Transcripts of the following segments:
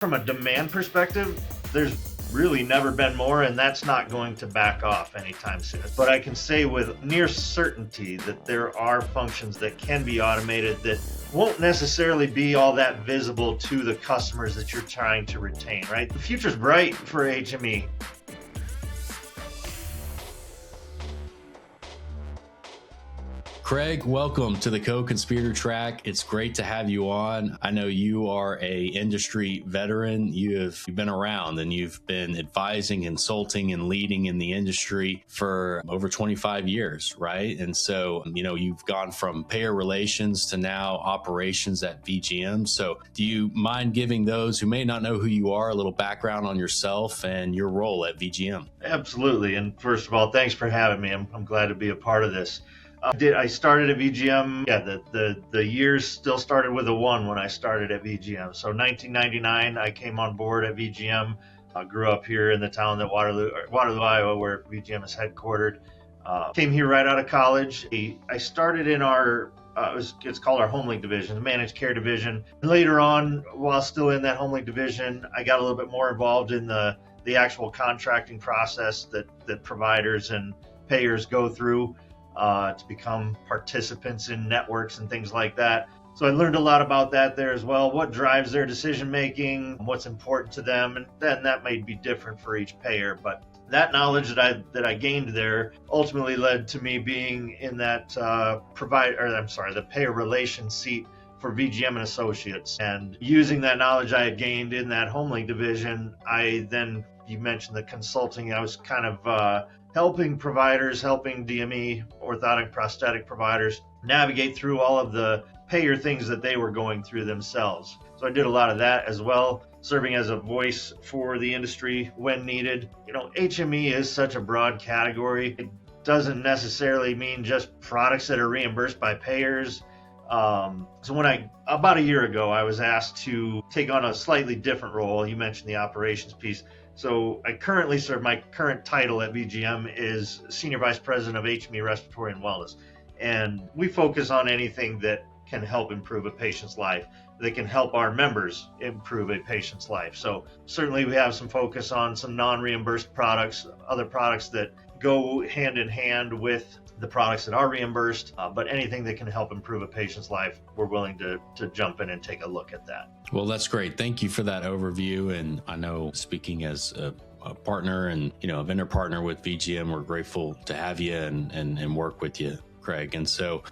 From a demand perspective, there's really never been more, and that's not going to back off anytime soon. But I can say with near certainty that there are functions that can be automated that won't necessarily be all that visible to the customers that you're trying to retain, right? The future's bright for HME. Craig, welcome to the Co-Conspirator Track. It's great to have you on. I know you are a industry veteran. You've been around and you've been advising, consulting, and leading in the industry for over 25 years, right? And so, you've gone from payer relations to now operations at VGM. So do you mind giving those who may not know who you are a little background on yourself and your role at VGM? Absolutely. And first of all, thanks for having me. I'm glad to be a part of this. I started at VGM. The years still started with a 1 when I started at VGM. So 1999, I came on board at VGM. I grew up here in the town of Waterloo, Iowa, where VGM is headquartered. Came here right out of college. I started in our it's called our home link division, the managed care division. Later on, while still in that home link division, I got a little bit more involved in the actual contracting process that providers and payers go through to become participants in networks and things like that. So I learned a lot about that there as well. What drives their decision making, what's important to them, and then that may be different for each payer. But that knowledge that I gained there ultimately led to me being in that the payer relations seat for VGM and Associates. And using that knowledge I had gained in that home link division, you mentioned the consulting. I was kind of helping DME, orthotic prosthetic providers, navigate through all of the payer things that they were going through themselves. So I did a lot of that as well, serving as a voice for the industry when needed. HME is such a broad category. It doesn't necessarily mean just products that are reimbursed by payers. So about a year ago, I was asked to take on a slightly different role. You mentioned the operations piece. So I currently serve, my current title at VGM is Senior Vice President of HME Respiratory and Wellness. And we focus on anything that can help improve a patient's life, that can help our members improve a patient's life. So certainly we have some focus on some non-reimbursed products, other products that go hand in hand with the products that are reimbursed, but anything that can help improve a patient's life, we're willing to jump in and take a look at that. Well, that's great. Thank you for that overview. And I know, speaking as a partner and a vendor partner with VGM, we're grateful to have you and work with you, Craig. And so,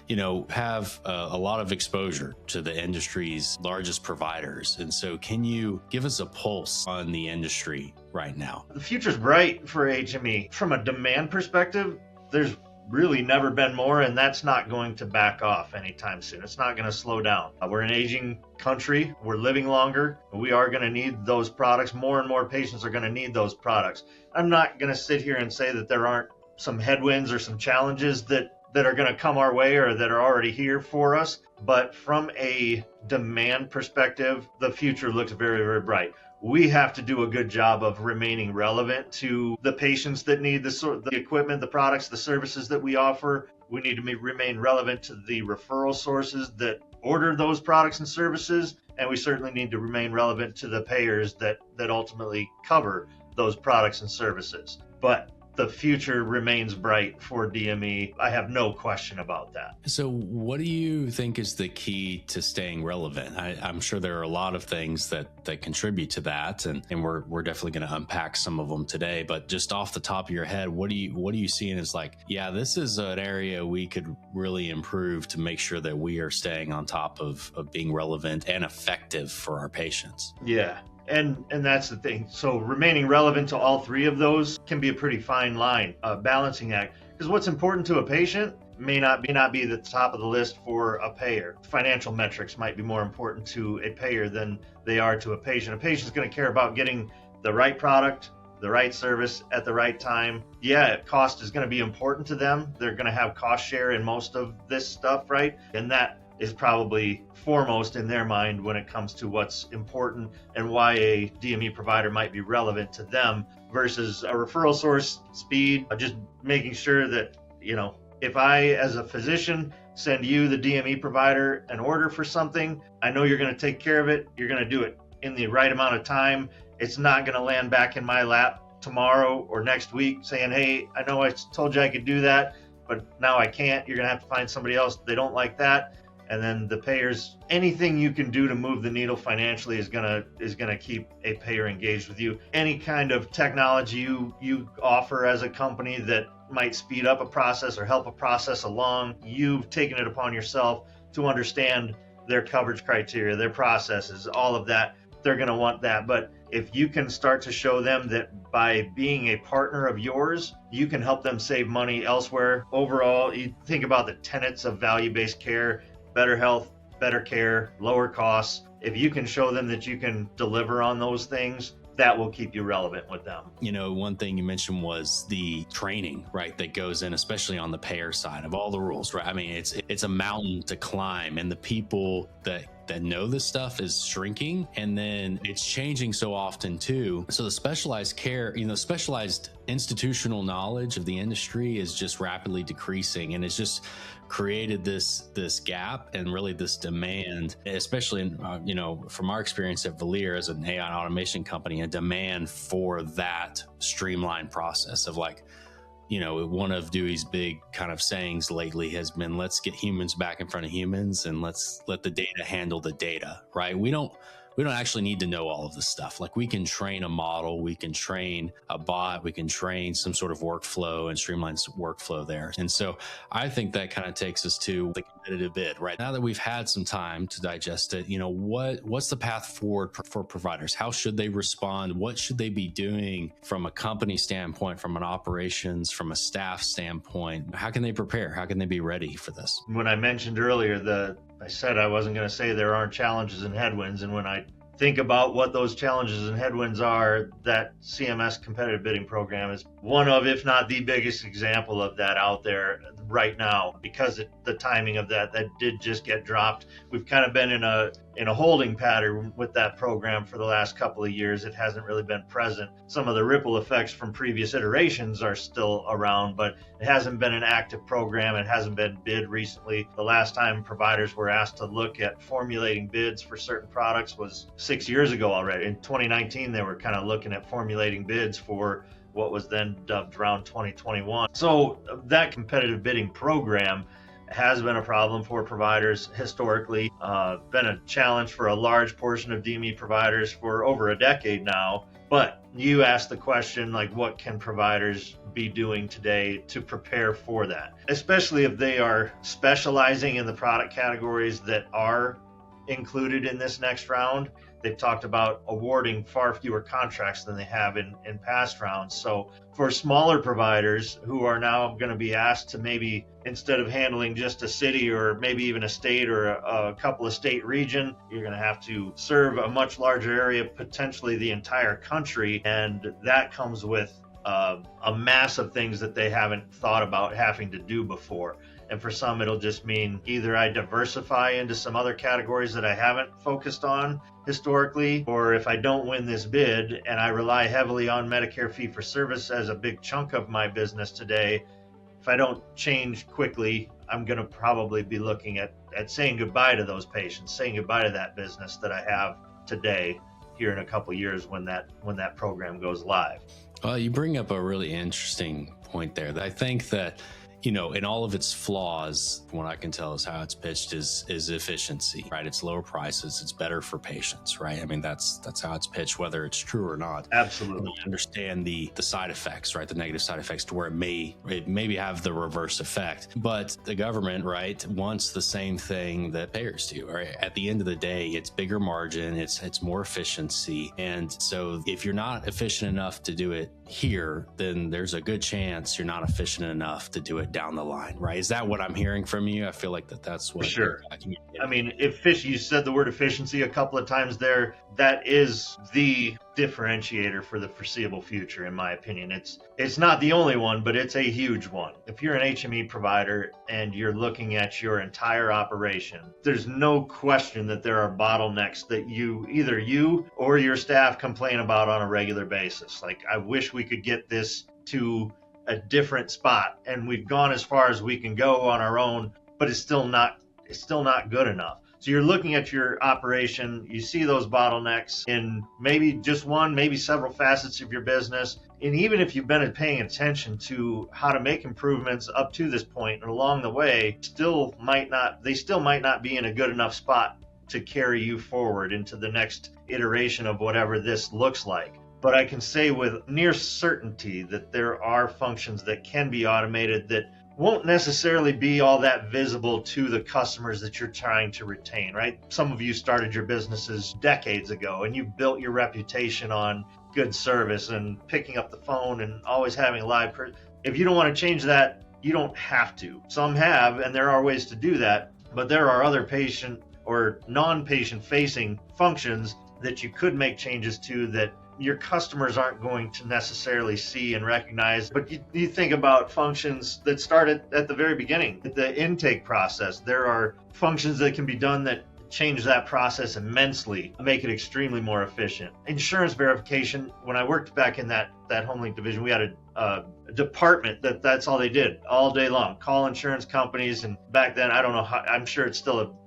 have a lot of exposure to the industry's largest providers. And so can you give us a pulse on the industry right now? The future's bright for HME. From a demand perspective, there's really never been more, and that's not going to back off anytime soon. It's not going to slow down. We're an aging country. We're living longer. We are going to need those products. More and more patients are going to need those products. I'm not going to sit here and say that there aren't some headwinds or some challenges that are going to come our way or that are already here for us. But from a demand perspective, the future looks very, very bright. We have to do a good job of remaining relevant to the patients that need the equipment, the products, the services that we offer. We need to remain relevant to the referral sources that order those products and services. And we certainly need to remain relevant to the payers that ultimately cover those products and services. But the future remains bright for DME. I have no question about that. So what do you think is the key to staying relevant? I'm sure there are a lot of things that contribute to that, and we're definitely going to unpack some of them today. But just off the top of your head, what are you seeing as this is an area we could really improve to make sure that we are staying on top of being relevant and effective for our patients? Yeah. And that's the thing. So remaining relevant to all three of those can be a pretty fine line, a balancing act. Because what's important to a patient may not be the top of the list for a payer. Financial metrics might be more important to a payer than they are to a patient. A patient's going to care about getting the right product, the right service at the right time. Yeah, cost is going to be important to them. They're going to have cost share in most of this stuff, right? And that is probably foremost in their mind when it comes to what's important and why a DME provider might be relevant to them versus a referral source, speed, just making sure that, if I, as a physician, send you, the DME provider, an order for something, I know you're going to take care of it. You're going to do it in the right amount of time, it's not going to land back in my lap tomorrow or next week saying, hey, I know I told you I could do that, but now I can't. You're going to have to find somebody else. They don't like that. And then the payers, anything you can do to move the needle financially is gonna keep a payer engaged with you. Any kind of technology you offer as a company that might speed up a process or help a process along, you've taken it upon yourself to understand their coverage criteria, their processes, all of that. They're gonna want that. But if you can start to show them that by being a partner of yours, you can help them save money elsewhere. Overall, you think about the tenets of value-based care: better health, better care, lower costs. If you can show them that you can deliver on those things, that will keep you relevant with them. You know, one thing you mentioned was the training, right, that goes in, especially on the payer side of all the rules, right? I mean, it's a mountain to climb, and the people that know this stuff is shrinking, and then it's changing so often too. So the specialized care, specialized institutional knowledge of the industry is just rapidly decreasing, and it's just created this gap and really this demand, especially in, from our experience at Valier as an AI automation company, a demand for that streamlined process of one of Dewey's big kind of sayings lately has been, let's get humans back in front of humans and let's let the data handle the data, right? We don't actually need to know all of this stuff. Like, we can train a model, we can train a bot, we can train some sort of workflow and streamline workflow there. And so I think that kind of takes us to the competitive bid, right? Now that we've had some time to digest it, what's the path forward for providers? How should they respond? What should they be doing from a company standpoint, from an operations, from a staff standpoint? How can they prepare? How can they be ready for this? When I mentioned earlier I said I wasn't going to say there aren't challenges and headwinds, and when I think about what those challenges and headwinds are, that CMS competitive bidding program is one of, if not the biggest example of that out there right now, because the timing of that did just get dropped. We've kind of been in a holding pattern with that program for the last couple of years. It hasn't really been present. Some of the ripple effects from previous iterations are still around, but it hasn't been an active program. It hasn't been bid recently. The last time providers were asked to look at formulating bids for certain products was 6 years ago already. In 2019, they were kind of looking at formulating bids for what was then dubbed around 2021. So that competitive bidding program has been a problem for providers historically, been a challenge for a large portion of DME providers for over a decade now. But you asked the question, what can providers be doing today to prepare for that, especially if they are specializing in the product categories that are included in this next round. They've talked about awarding far fewer contracts than they have in past rounds. So for smaller providers who are now going to be asked to, maybe instead of handling just a city or maybe even a state or a couple of state region, you're going to have to serve a much larger area, potentially the entire country. And that comes with a mass of things that they haven't thought about having to do before. And for some, it'll just mean either I diversify into some other categories that I haven't focused on historically, or if I don't win this bid and I rely heavily on Medicare fee-for-service as a big chunk of my business today, if I don't change quickly, I'm going to probably be looking at saying goodbye to those patients, saying goodbye to that business that I have today here in a couple of years when that program goes live. Well, you bring up a really interesting point there. I think that, in all of its flaws, what I can tell is how it's pitched is efficiency, right? It's lower prices. It's better for patients, right? I mean, that's how it's pitched, whether it's true or not. Absolutely. And I understand the side effects, right? The negative side effects to where it maybe have the reverse effect. But the government, right, wants the same thing that payers do, right? At the end of the day, it's bigger margin, it's more efficiency. And so if you're not efficient enough to do it here, then there's a good chance you're not efficient enough to do it down the line, right? Is that what I'm hearing from you? I feel like that's what. Sure. I mean, you said the word efficiency a couple of times there. That is the differentiator for the foreseeable future, in my opinion. It's not the only one, but it's a huge one. If you're an HME provider and you're looking at your entire operation, there's no question that there are bottlenecks that either you or your staff complain about on a regular basis. Like, I wish we could get this to a different spot, and we've gone as far as we can go on our own, but it's still not good enough. So you're looking at your operation, you see those bottlenecks in maybe just one, maybe several facets of your business. And even if you've been paying attention to how to make improvements up to this point and along the way, they still might not be in a good enough spot to carry you forward into the next iteration of whatever this looks like. But I can say with near certainty that there are functions that can be automated that won't necessarily be all that visible to the customers that you're trying to retain, right? Some of you started your businesses decades ago and you've built your reputation on good service and picking up the phone and always having a live If you don't want to change that, you don't have to. Some have, and there are ways to do that, but there are other patient or non-patient facing functions that you could make changes to that your customers aren't going to necessarily see and recognize. But you think about functions that start at the very beginning, the intake process. There are functions that can be done that change that process immensely, make it extremely more efficient. Insurance verification, when I worked back in that HomeLink division, we had a department that's all they did all day long, call insurance companies. And back then, I don't know how, I'm sure it's still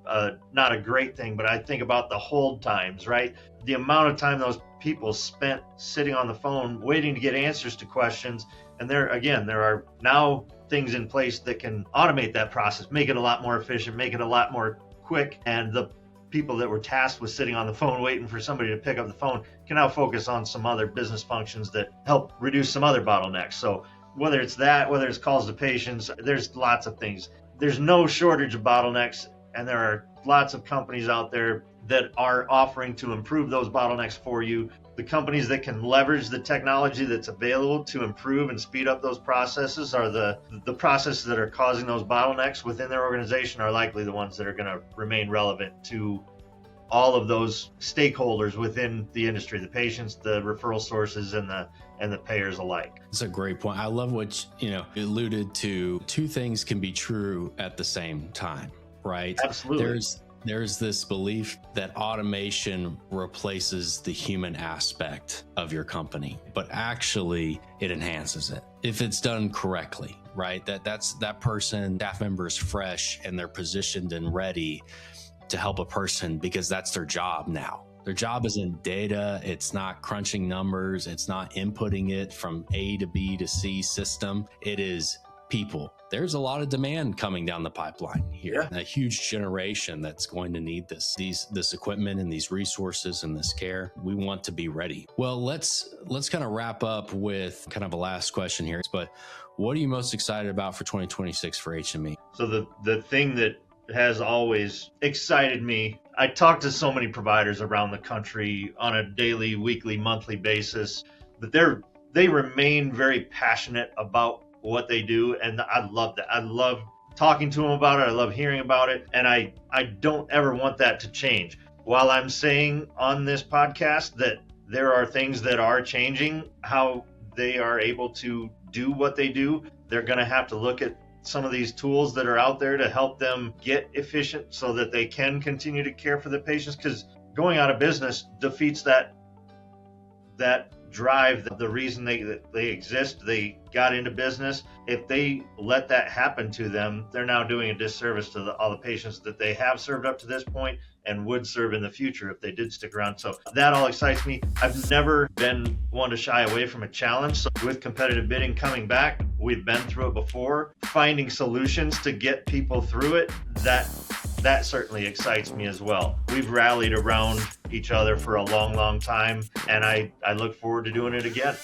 not a great thing, but I think about the hold times, right? The amount of time those people spent sitting on the phone waiting to get answers to questions. And there are now things in place that can automate that process, make it a lot more efficient, make it a lot more quick. And the people that were tasked with sitting on the phone waiting for somebody to pick up the phone can now focus on some other business functions that help reduce some other bottlenecks. So whether it's calls to patients, there's lots of things. There's no shortage of bottlenecks, and there are lots of companies out there that are offering to improve those bottlenecks for you. The companies that can leverage the technology that's available to improve and speed up those processes are the processes that are causing those bottlenecks within their organization are likely the ones that are going to remain relevant to all of those stakeholders within the industry, the patients, the referral sources, and the payers alike. That's a great point. I love what you alluded to. Two things can be true at the same time, right? Absolutely. There's this belief that automation replaces the human aspect of your company, but actually it enhances it if it's done correctly, right? That person, staff member is fresh and they're positioned and ready to help a person because that's their job now. Their job isn't data. It's not crunching numbers. It's not inputting it from A to B to C system. It is people. There's a lot of demand coming down the pipeline here. Yeah. A huge generation that's going to need this equipment and these resources and this care. We want to be ready. Well, let's kind of wrap up with kind of a last question here. But what are you most excited about for 2026 for HME? So the thing that has always excited me, I talk to so many providers around the country on a daily, weekly, monthly basis, but they remain very passionate about what they do, and I love that. I love talking to them about it. I love hearing about it, and I don't ever want that to change. While I'm saying on this podcast that there are things that are changing, how they are able to do what they do, they're going to have to look at some of these tools that are out there to help them get efficient so that they can continue to care for the patients, because going out of business defeats that drive, the reason they exist. They got into business. If they let that happen to them, they're now doing a disservice to all the patients that they have served up to this point and would serve in the future if they did stick around. So that all excites me. I've never been one to shy away from a challenge. So with competitive bidding coming back, we've been through it before. Finding solutions to get people through it, that certainly excites me as well. We've rallied around each other for a long, long time, and I look forward to doing it again.